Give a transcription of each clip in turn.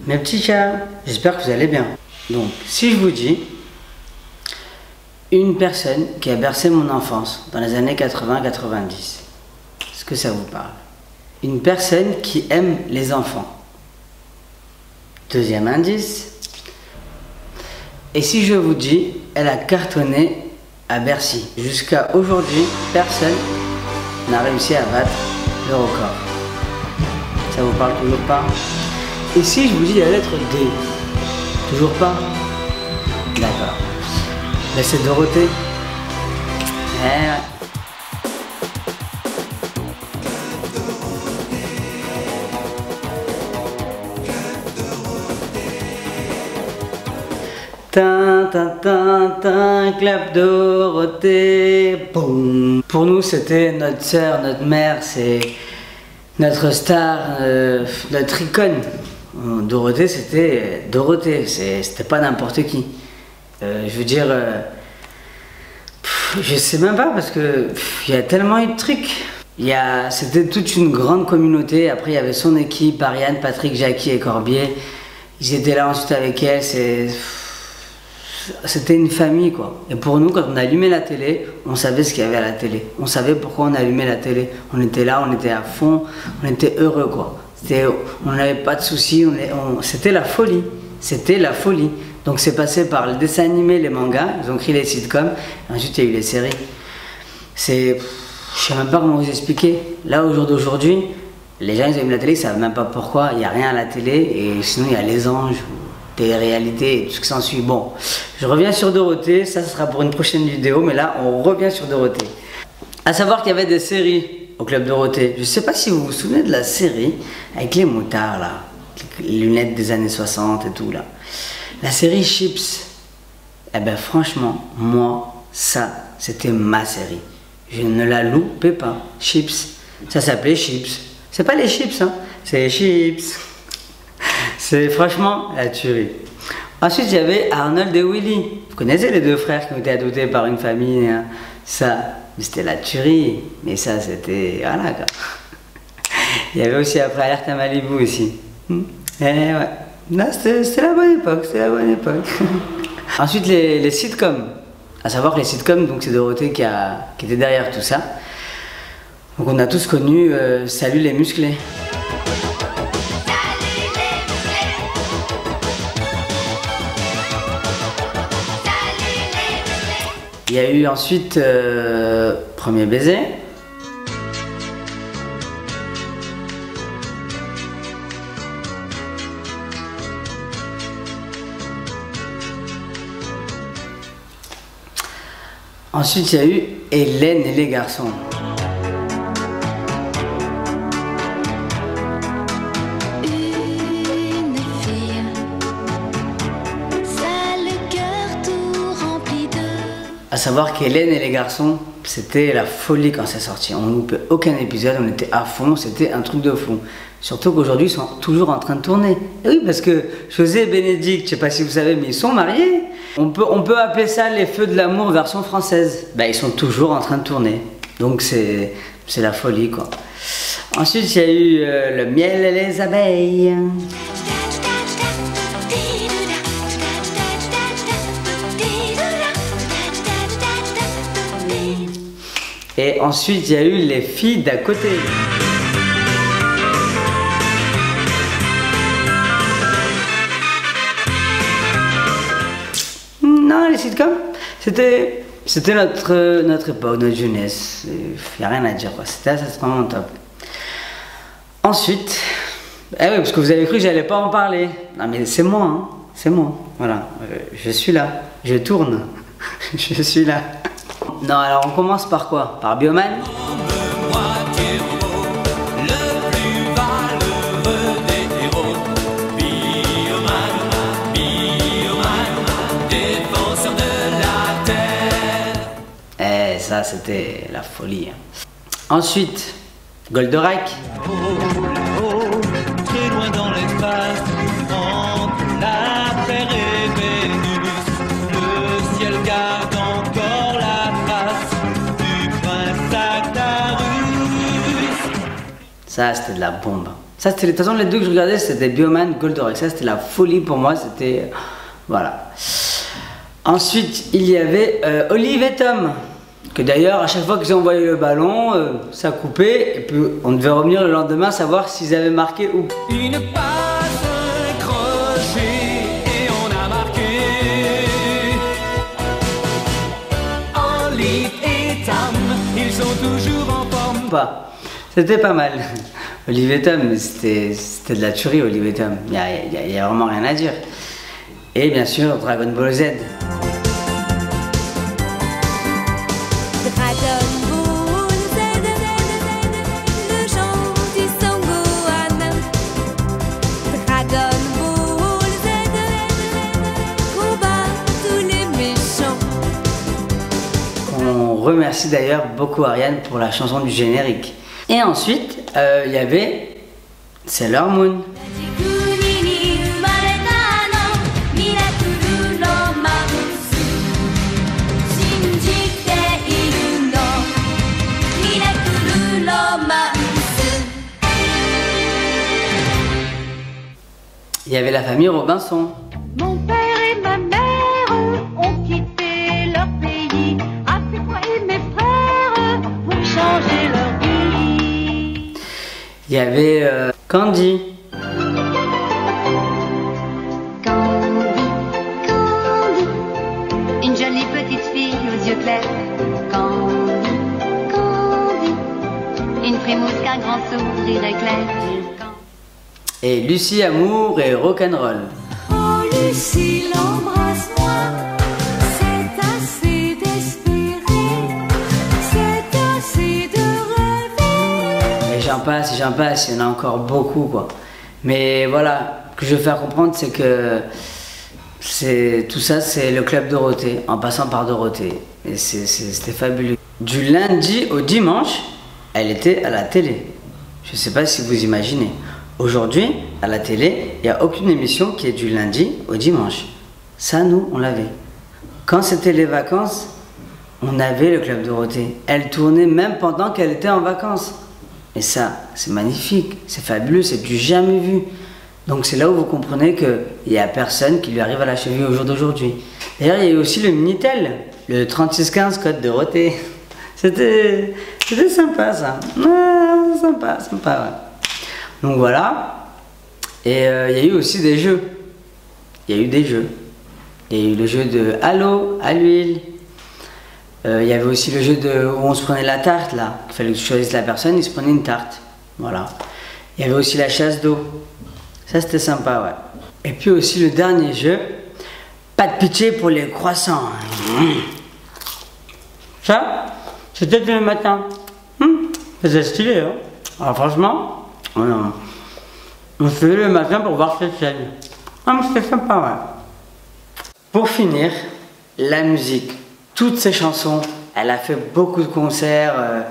Mes petits chats, j'espère que vous allez bien. Donc, si je vous dis une personne qui a bercé mon enfance dans les années 80-90, est-ce que ça vous parle? Une personne qui aime les enfants. Deuxième indice. Et si je vous dis, elle a cartonné à Bercy. Jusqu'à aujourd'hui, personne n'a réussi à battre le record. Ça vous parle toujours pas? Et si je vous dis la lettre D? Toujours pas? D'accord. Mais c'est Dorothée. Eh ouais. Tin, tin, tin, tin, Club Dorothée. Boum. Pour nous, c'était notre sœur, notre mère, c'est notre star, notre icône. Dorothée, c'était Dorothée, c'était pas n'importe qui. Je veux dire, je sais même pas parce que il y a tellement eu de trucs. C'était toute une grande communauté. Après, il y avait son équipe, Ariane, Patrick, Jackie et Corbier. Ils étaient là ensuite avec elle. C'était une famille, quoi. Et pour nous, quand on allumait la télé, on savait ce qu'il y avait à la télé. On savait pourquoi on allumait la télé. On était là, on était à fond, on était heureux, quoi. On n'avait pas de soucis, c'était la folie. C'était la folie. Donc c'est passé par le dessin animé, les mangas, ils ont créé les sitcoms, et ensuite il y a eu les séries. Je sais même pas comment vous expliquer. Là, au jour d'aujourd'hui, les gens ils aiment la télé, ils savent même pas pourquoi, il n'y a rien à la télé, et sinon il y a les anges, télé-réalité et tout ce qui s'ensuit. Bon, je reviens sur Dorothée, ça sera pour une prochaine vidéo, mais là on revient sur Dorothée. À savoir qu'il y avait des séries au Club Dorothée. Je sais pas si vous vous souvenez de la série avec les motards là, les lunettes des années 60 et tout là. La série Chips. Eh ben franchement, moi, ça, c'était ma série. Je ne la loupais pas. Chips. Ça s'appelait Chips. C'est pas les chips, hein. C'est les chips. C'est franchement la tuerie. Ensuite, il y avait Arnold et Willy. Vous connaissez les deux frères qui ont été adoptés par une famille, hein. Ça, c'était la tuerie. Mais ça, c'était... Voilà, quoi. Il y avait aussi après Alerte à Malibu aussi. Eh ouais. Là, c'était la bonne époque, c'était la bonne époque. Ensuite, les sitcoms. À savoir que les sitcoms, donc c'est Dorothée qui était derrière tout ça. Donc on a tous connu Salut les musclés. Il y a eu ensuite Premier baiser. Ensuite, il y a eu Hélène et les garçons. Une fille, ça le cœur tout rempli de... À savoir qu'Hélène et les garçons, c'était la folie quand c'est sorti. On ne loupait aucun épisode, on était à fond, c'était un truc de fou. Surtout qu'aujourd'hui, ils sont toujours en train de tourner. Et oui, parce que José et Bénédicte, je ne sais pas si vous savez, mais ils sont mariés. On peut appeler ça les feux de l'amour version française. Ben, ils sont toujours en train de tourner. Donc c'est la folie, quoi. Ensuite, il y a eu le miel et les abeilles. Et ensuite, il y a eu les filles d'à côté. Non, les sitcoms, c'était notre époque, notre jeunesse. Il n'y a rien à dire, quoi. C'était vraiment top. Ensuite, eh oui, parce que vous avez cru que j'allais pas en parler. Non, mais c'est moi, hein. C'est moi. Voilà, je suis là. Je tourne. Je suis là. Non, alors on commence par quoi? Par Bioman? Eh, ça c'était la folie. Ensuite, Goldorak. Très loin dans l'espace, entre la Terre et Vénus, le ciel garde encore la trace du prince Actarus. Ça c'était de la bombe. Ça, c'était de toute façon les deux que je regardais, c'était Bioman, Goldorak. Ça, c'était la folie pour moi. C'était voilà. Ensuite, il y avait Olive et Tom. Que d'ailleurs, à chaque fois qu'ils envoyaient le ballon, ça coupait. Et puis, on devait revenir le lendemain savoir s'ils avaient marqué ou pas. Une passe, un crochet et on a marqué. Olive et Tom, ils sont toujours en forme. Pas. C'était pas mal. Olive et Tom, c'était de la tuerie, Olive et Tom. Il y a vraiment rien à dire. Et bien sûr, Dragon Ball Z. Dragon Ball Z, le chant du Sangohan. Dragon Ball Z, combat tous les méchants. On remercie d'ailleurs beaucoup Ariane pour la chanson du générique. Et ensuite, il y avait Sailor Moon. Il y avait la famille Robinson. Mon père et ma mère ont quitté leur pays. Avec moi et mes frères pour changer leur vie. Il y avait Candy. Candy, Candy, une jolie petite fille aux yeux clairs. Candy, Candy, une frimousse qu'un grand sourire éclair. Et Lucie Amour et Rock'n'Roll. Oh Lucie, l'embrasse-moi, c'est assez d'espérer, c'est assez de rêver. Et j'en passe, il y en a encore beaucoup quoi. Mais voilà, ce que je veux faire comprendre, c'est que tout ça, c'est le club Dorothée, en passant par Dorothée. Et c'était fabuleux. Du lundi au dimanche, elle était à la télé. Je sais pas si vous imaginez. Aujourd'hui, à la télé, il n'y a aucune émission qui est du lundi au dimanche. Ça, nous, on l'avait. Quand c'était les vacances, on avait le Club Dorothée. Elle tournait même pendant qu'elle était en vacances. Et ça, c'est magnifique, c'est fabuleux, c'est du jamais vu. Donc c'est là où vous comprenez qu'il n'y a personne qui lui arrive à la cheville au jour d'aujourd'hui. D'ailleurs, il y a eu aussi le Minitel, le 3615 code Dorothée. C'était sympa ça. Ah, sympa, ouais. Donc voilà, et il y a eu aussi des jeux. Il y a eu le jeu de Halo à l'huile. Il y avait aussi le jeu où on se prenait la tarte là. Il fallait que tu choisisses la personne, il se prenait une tarte. Voilà. Il y avait aussi la chasse d'eau. Ça c'était sympa, ouais. Et puis aussi le dernier jeu, pas de pitié pour les croissants. Ça, c'était le matin. C'était stylé, hein. Alors franchement. On se levait le matin pour voir cette chaîne. Ah, mais c'était sympa, ouais. Pour finir, la musique. Toutes ces chansons, elle a fait beaucoup de concerts,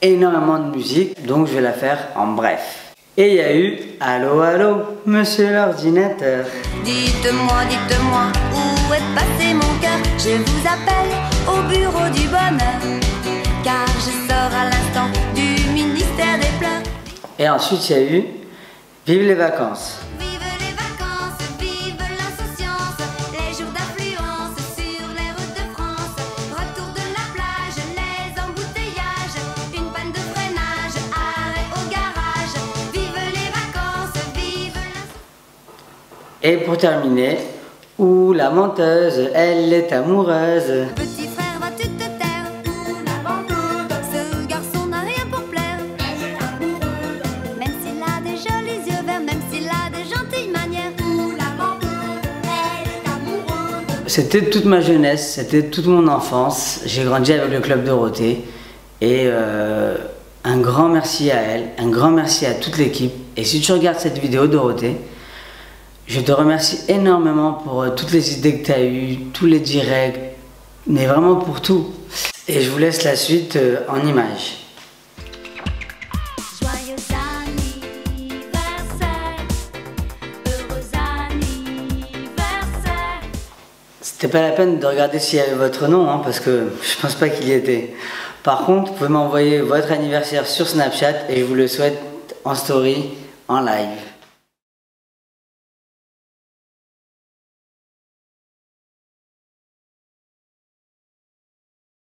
énormément de musique, donc je vais la faire en bref. Et il y a eu Allô, allô, monsieur l'ordinateur. Dites-moi, où est passé mon cœur? Je vous appelle au bureau du bonheur, car je sors à l'instant du ministère des pleurs. Et ensuite, il y a eu Vive les vacances. Vive les vacances, vive l'insouciance, les jours d'affluence sur les routes de France. Retour de la plage, les embouteillages, une panne de freinage, arrêt au garage. Vive les vacances, vive l'insouciance. Et pour terminer, Ouh la menteuse, elle est amoureuse. Petit frère, vas-tu te taire? Ouh la menteuse, ce garçon n'a rien pour plaire. Elle est amoureuse, même s'il a des jolis yeux verts, même s'il a des gentilles manières. Ouh la menteuse, elle est amoureuse. C'était toute ma jeunesse, c'était toute mon enfance. J'ai grandi avec le Club Dorothée. Et un grand merci à elle, un grand merci à toute l'équipe. Et si tu regardes cette vidéo, Dorothée, je te remercie énormément pour toutes les idées que tu as eues, tous les directs, mais vraiment pour tout. Et je vous laisse la suite en images. Joyeux anniversaire, heureux anniversaire. C'était pas la peine de regarder s'il y avait votre nom, hein, parce que je pense pas qu'il y était. Par contre, vous pouvez m'envoyer votre anniversaire sur Snapchat et je vous le souhaite en story en live.